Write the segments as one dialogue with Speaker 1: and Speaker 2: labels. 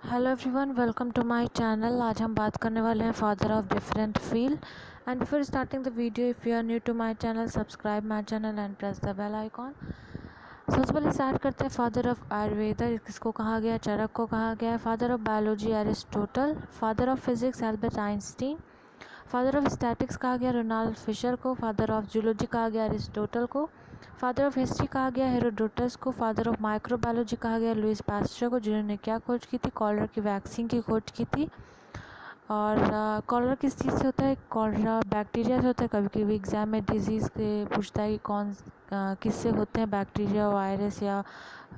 Speaker 1: Hello everyone, welcome to my channel. आज हम बात करने वाले हैं father of different field. And before starting the video, if you are new to my channel, subscribe my channel and press the bell icon. सबसे पहले start करते हैं फादर ऑफ आयुर्वेदा, किसको कहा गया? चरक को कहा गया है। Father of biology Aristotle. Father of physics Albert Einstein. Father of statics कहा गया रोनाल्ड फिशर को। फादर ऑफ जूलॉजी कहा गया एरिस्टोटल को। फादर ऑफ हिस्ट्री कहा गया हेरोडोटस को। फादर ऑफ माइक्रोबायोलॉजी कहा गया लुइस पास्चर को, जिन्होंने क्या खोज की थी? कॉलरा की वैक्सीन की खोज की थी। और कॉलरा किस चीज़ से होता है? कॉलरा बैक्टीरिया से होता है। कभी कभी एग्जाम में डिजीज़ के पूछता है कि कौन किससे होते हैं, बैक्टीरिया, वायरस या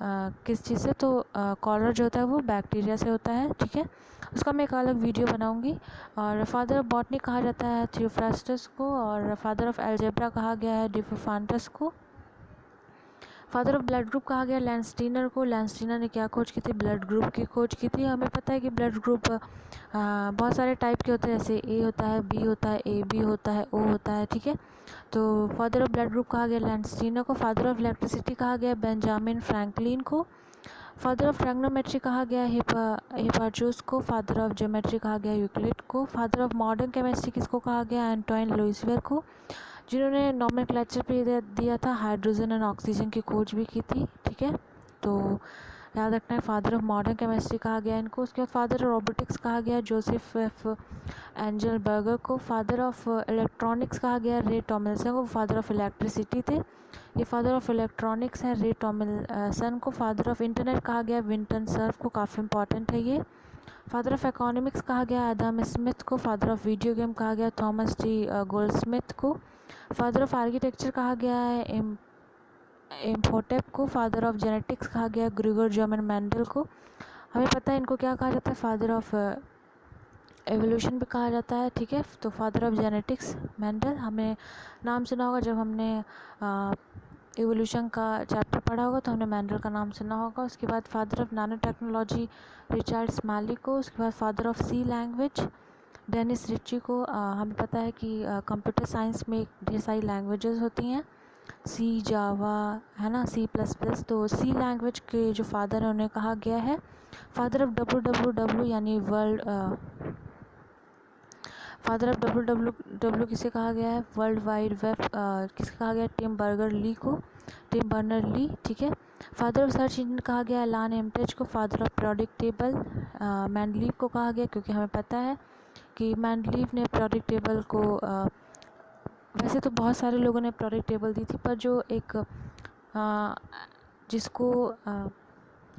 Speaker 1: किस चीज़ से। तो कॉलरा जो होता है वो बैक्टीरिया से होता है, ठीक है। उसका मैं एक अलग वीडियो बनाऊंगी। और फादर ऑफ बॉटनी कहा जाता है थियोफ्रास्टस को। और फादर ऑफ एल्जेब्रा कहा गया है डिफोफांटस को। फादर ऑफ ब्लड ग्रुप कहा गया लैंसटीनर को। लैंसटीनर ने क्या खोज की थी? ब्लड ग्रुप की खोज की थी। हमें पता है कि ब्लड ग्रुप बहुत सारे टाइप के होते हैं, जैसे ए होता है, बी होता है, ए बी होता है, ओ होता है, ठीक है। तो फादर ऑफ ब्लड ग्रुप कहा गया लैंसटीनर को। फादर ऑफ इलेक्ट्रिसिटी कहा गया बेंजामिन फ्रैंकलिन को। फादर ऑफ ट्रैग्नोमेट्री कहा गया हिपार्चुस को। फादर ऑफ ज्योमेट्री कहा गया यूक्लिड को। फादर ऑफ मॉडर्न केमिस्ट्री किसको कहा गया? एंटोइन लुइसवियर को, जिन्होंने नोमेनक्लेचर पे दिया था, हाइड्रोजन एंड ऑक्सीजन की खोज भी की थी, ठीक है। तो याद रखना है, फादर ऑफ मॉडर्न केमिस्ट्री कहा गया इनको। उसके बाद फादर ऑफ रोबोटिक्स कहा गया जोसेफ एफ एंजल बर्गर को। फादर ऑफ इलेक्ट्रॉनिक्स कहा गया रे टॉमिल्सन को। फादर ऑफ इलेक्ट्रिसिटी थे ये, फादर ऑफ इलेक्ट्रॉनिक्स हैं रे टॉमिल्सन को। फादर ऑफ इंटरनेट कहा गया विंटन सर्फ को, काफ़ी इंपॉर्टेंट है ये। फादर ऑफ इकोनॉमिक्स कहा गया एडम स्मिथ को। फादर ऑफ वीडियो गेम कहा गया थॉमस डी गोल्डस्मिथ को। फादर ऑफ आर्किटेक्चर कहा गया है इम्होटेप को। फादर ऑफ जेनेटिक्स कहा गया ग्रिगोर जर्मन मेंडल को। हमें पता है इनको क्या कहा जाता है? फादर ऑफ एवोल्यूशन भी कहा जाता है, ठीक है। तो फादर ऑफ जेनेटिक्स मेंडल, हमें नाम सुना होगा जब हमने एवोल्यूशन का चैप्टर पढ़ा होगा, तो हमने मेंडल का नाम सुना होगा। उसके बाद father of nano technology Richard Smalley को। उसके बाद father of C language Dennis Ritchie को। हमें पता है कि कंप्यूटर साइंस में ढेर सारी लैंग्वेजेस होती हैं, सी, जावा, है ना, सी प्लस प्लस। तो सी लैंग्वेज के जो फादर हैं उन्हें कहा गया है फादर ऑफ WWW यानी वर्ल्ड फादर ऑफ WWW किसे कहा गया है? वर्ल्ड वाइड वेब किसे कहा गया? टिम बर्नर ली, ठीक है। फादर ऑफ सर्च इंजन कहा गया एलान एम्टेज को। Father of periodic table Mendeleev को कहा गया, क्योंकि हमें पता है कि मैंडलीव ने प्रोडिक्ट टेबल को वैसे तो बहुत सारे लोगों ने प्रोडिक्ट टेबल दी थी, पर जो एक जिसको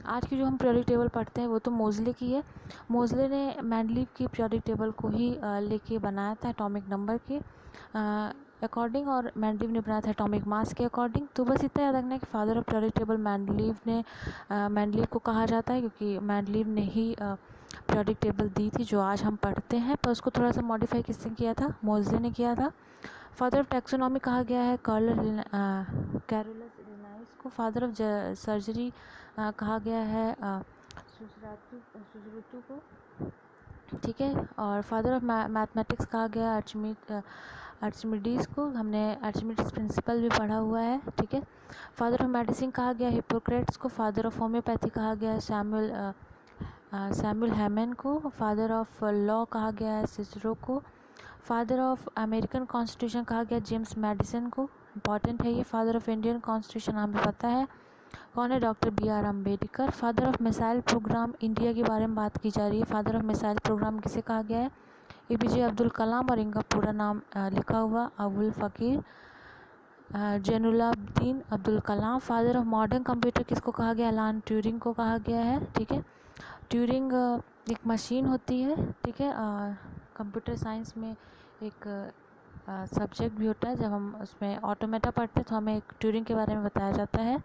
Speaker 1: आज की जो हम प्योरिक टेबल पढ़ते हैं वो तो मोज़ले की है। मोज़ले ने मैंडलीव की प्योरिक टेबल को ही लेके बनाया था एटॉमिक नंबर के अकॉर्डिंग, और मैंडलीव ने बनाया था एटॉमिक मास के अकॉर्डिंग। तो बस इतना याद रखना है कि फादर ऑफ प्योरिक टेबल मैंडलीव को कहा जाता है, क्योंकि मैंडलीव ने ही प्योरिक टेबल दी थी जो आज हम पढ़ते हैं। पर उसको थोड़ा सा मॉडिफाई किसने किया था? मोज़ले ने किया था। फादर ऑफ टैक्सोनॉमी कहा गया है कैरोलस लिनाइस को। फादर ऑफ सर्जरी कहा गया है सुश्रुतु को, ठीक है। और फादर ऑफ मैथमेटिक्स कहा गया आर्चिमिडीज को। हमने आर्चिमिडीज प्रिंसिपल भी पढ़ा हुआ है, ठीक है। फादर ऑफ मेडिसिन कहा गया हिप्पोक्रेट्स को। फादर ऑफ होम्योपैथी कहा गया सैमुअल हैमन को। फादर ऑफ लॉ कहा गया है सिसरो को। फादर ऑफ अमेरिकन कॉन्स्टिट्यूशन कहा गया जेम्स मैडिसन को, इंपॉर्टेंट है ये। फादर ऑफ इंडियन कॉन्स्टिट्यूशन हमें पता है कौन है? Doctor BR Ambedkar. Father of missile programme, India के बारे में बात की जा रही है। फादर ऑफ मिसाइल प्रोग्राम किसे कहा गया है? APJ अब्दुल कलाम, और इनका पूरा नाम लिखा हुआ अबुल फ़कीर Jainulabdeen Abdul Kalam. Father of modern computer किसको कहा गया? एलान ट्यूरिंग को कहा गया है, ठीक है। ट्यूरिंग एक मशीन होती है, ठीक है। कंप्यूटर साइंस में एक सब्जेक्ट भी होता है, जब हम उसमें ऑटोमेटा पढ़ते हैं तो हमें एक ट्यूरिंग के बारे में बताया जाता है।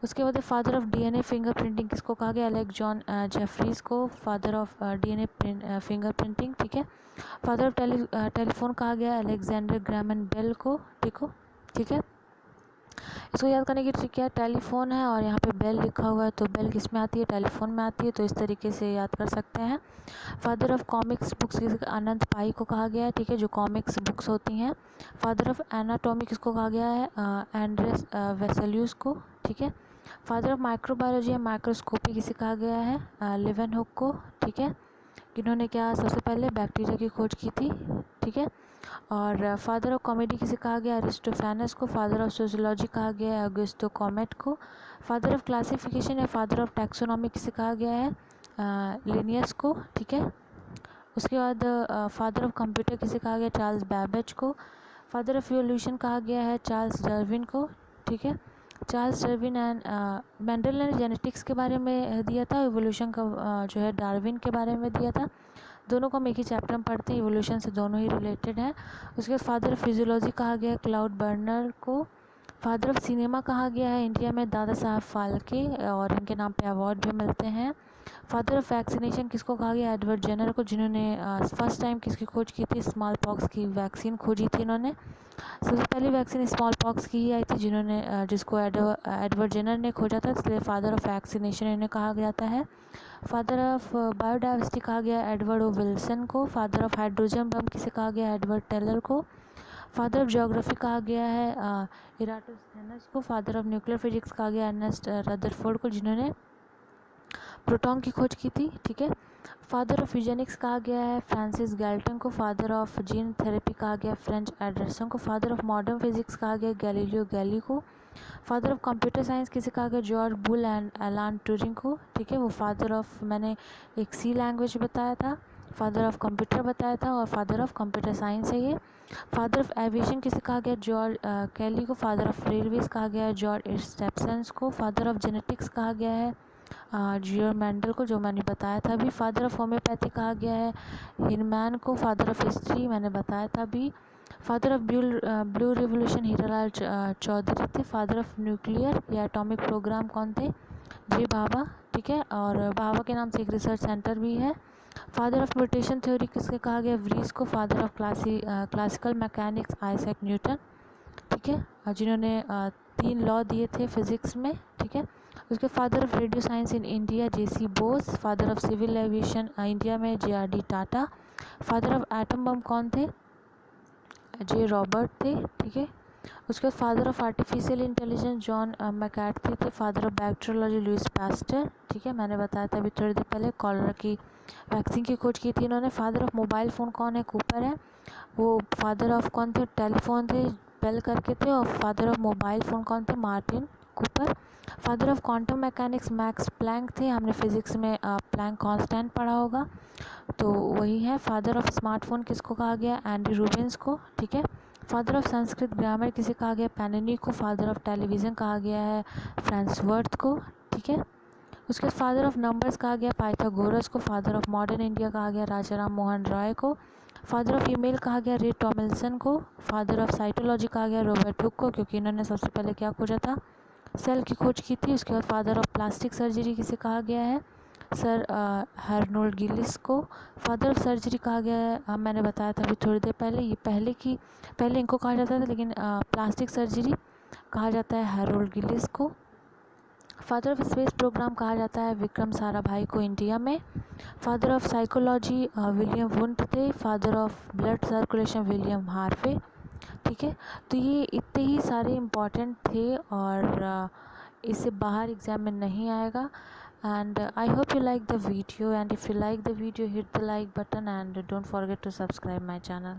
Speaker 1: उसके बाद फादर ऑफ DNA फिंगरप्रिंटिंग किसको कहा गया? एलेक्स जॉन जेफरीज को, फादर ऑफ DNA फिंगरप्रिंटिंग, ठीक है। फादर ऑफ टेलीफोन कहा गया अलेक्जेंडर ग्राहम बेल को, ठीक है। इसको याद करने की ट्रिक क्या है? टेलीफोन है और यहाँ पे बेल लिखा हुआ है, तो बेल किस में आती है? टेलीफोन में आती है। तो इस तरीके से याद कर सकते हैं। फादर ऑफ कॉमिक्स बुक्स अनंत पाई को कहा गया है, ठीक है, जो कॉमिक्स बुक्स होती हैं। फादर ऑफ एनाटॉमी किसको कहा गया है? एंड्रेस वेसेलियस को, ठीक है। फादर ऑफ माइक्रोबायोलॉजी या माइक्रोस्कोपी किसे कहा गया है? लेवेनहुक को, ठीक है। इन्होंने क्या सबसे पहले बैक्टीरिया की खोज की थी, ठीक है। और फादर ऑफ कॉमेडी किसे कहा गया? अरिस्टोफेनस को। फादर ऑफ सोशियोलॉजी कहा गया है ऑगस्टो कॉमेट को। फादर ऑफ क्लासिफिकेशन या फादर ऑफ टैक्सोनॉमी किसे कहा गया है? लिनियस को, ठीक है। उसके बाद फादर ऑफ कंप्यूटर किसे कहा गया? चार्ल्स बैबेज को। फादर ऑफ इवोल्यूशन कहा गया है चार्ल्स डार्विन को, ठीक है। चार्ल्स डार्विन एंड मेंडल ने जेनेटिक्स के बारे में दिया था, इवोल्यूशन का जो है डार्विन के बारे में दिया था। दोनों को हम एक ही चैप्टर में पढ़ते हैं, इवोल्यूशन से दोनों ही रिलेटेड हैं। उसके बाद फादर ऑफ फिजियोलॉजी कहा गया है क्लाउड बर्नर को। फादर ऑफ सिनेमा कहा गया है इंडिया में दादा साहब फाल्के, और इनके नाम पे अवार्ड भी मिलते हैं। फादर ऑफ वैक्सीनेशन किसको कहा गया? एडवर्ड जेनर को, जिन्होंने फर्स्ट टाइम किसकी खोज की थी? स्मॉल पॉक्स की वैक्सीन खोजी थी इन्होंने। सबसे पहली वैक्सीन स्मॉल पॉक्स की ही आई थी, जिसको एडवर्ड जेनर ने खोजा था, इसलिए फादर ऑफ वैक्सीनेशन इन्हें कहा जाता है। फादर ऑफ बायोडाइवर्सिटी कहा गया एडवर्ड ओ विल्सन को। फादर ऑफ हाइड्रोजन बम किसे कहा गया? एडवर्ड टेलर को। फादर ऑफ ज्योग्राफी कहा गया है इराटोस्थेनस को। फादर ऑफ न्यूक्लियर फिजिक्स कहा गया अर्नेस्ट रदरफोर्ड को, जिन्होंने प्रोटॉन की खोज की थी, ठीक है। फादर ऑफ यूजेनिक्स कहा गया है फ्रांसिस गैल्टन को। फादर ऑफ जीन थेरेपी कहा गया फ्रेंच एंडरसन को। फादर ऑफ मॉडर्न फिजिक्स कहा गया गैलीलियो गैली को। फादर ऑफ कंप्यूटर साइंस किसे कहा गया? जॉर्ज बुल एंड एलान ट्यूरिंग को, ठीक है। वो फादर ऑफ, मैंने एक सी लैंग्वेज बताया था, फादर ऑफ कंप्यूटर बताया था, और फादर ऑफ कंप्यूटर साइंस है ये। फादर ऑफ एविएशन किसे कहा गया? जॉर्ज कैली को। फादर ऑफ रेलवेज कहा गया है जॉर्ज स्टेप्सन को। फादर ऑफ जेनेटिक्स कहा गया है जियो मेंडल को, जो मैंने बताया था अभी। फादर ऑफ होम्योपैथी कहा गया है हिनमैन को। फादर ऑफ हिस्ट्री मैंने बताया था अभी। Father of blue revolution Hiralal Chaudhary थे। फादर ऑफ न्यूक्लियर या एटॉमिक प्रोग्राम कौन थे? जी भाभा, ठीक है। और भाभा के नाम से एक रिसर्च सेंटर भी है। फादर ऑफ म्यूटेशन थ्योरी किसके कहा गया? व्रीज को। Father of classical mechanics Isaac Newton, ठीक है, जिन्होंने 3 लॉ दिए थे फिजिक्स में, ठीक है। उसके father of radio science in India JC Bose. Father of civil aviation India में JRD Tata. Father of atom bomb कौन थे? जे रॉबर्ट थे, ठीक है। उसके बाद father of artificial intelligence John McCarthy थे। Father of bacteriology Louis Pasteur, ठीक है, मैंने बताया था अभी थोड़ी देर पहले, कॉलरा की वैक्सीन की खोज की थी इन्होंने। फादर ऑफ मोबाइल फ़ोन कौन है? कूपर है। वो फादर ऑफ कौन थे? टेलीफोन थे, बेल करके थे। और फादर ऑफ मोबाइल फ़ोन कौन थे? Martin Cooper. Father of quantum mechanics Max Planck थे, हमने फिजिक्स में प्लैंक कांस्टेंट पढ़ा होगा, तो वही है। फादर ऑफ स्मार्टफोन किसको कहा गया? एंडी रूबिन्स को, ठीक है। फादर ऑफ संस्कृत ग्रामर किसे कहा गया? पैनिनी को। फादर ऑफ टेलीविज़न कहा गया है फ्रांसवर्थ को, ठीक है। उसके बाद फादर ऑफ नंबर्स कहा गया पाइथागोरस को। फादर ऑफ मॉडर्न इंडिया कहा गया राजा राम मोहन राय को। फादर ऑफ ईमेल कहा गया रे टॉमिल्सन को। फादर ऑफ साइटोलॉजी कहा गया रॉबर्ट हुक को, क्योंकि इन्होंने सबसे पहले क्या खोजा था? सेल की खोज की थी। उसके बाद फादर ऑफ प्लास्टिक सर्जरी किसे कहा गया है? सर हर्नोल्ड गिलिस को। फादर ऑफ सर्जरी कहा गया है, मैंने बताया था अभी थोड़ी देर पहले, ये पहले इनको कहा जाता था, लेकिन प्लास्टिक सर्जरी कहा जाता है हर्नोल्ड गिलिस को। फादर ऑफ स्पेस प्रोग्राम कहा जाता है विक्रम साराभाई को इंडिया में। Father of psychology William Wundt थे। Father of blood circulation William Harvey, ठीक है। तो ये इतने ही सारे इम्पॉर्टेंट थे, और इससे बाहर एग्ज़ाम में नहीं आएगा। And I hope you like the video, and if you like the video, hit the like button and don't forget to subscribe my channel.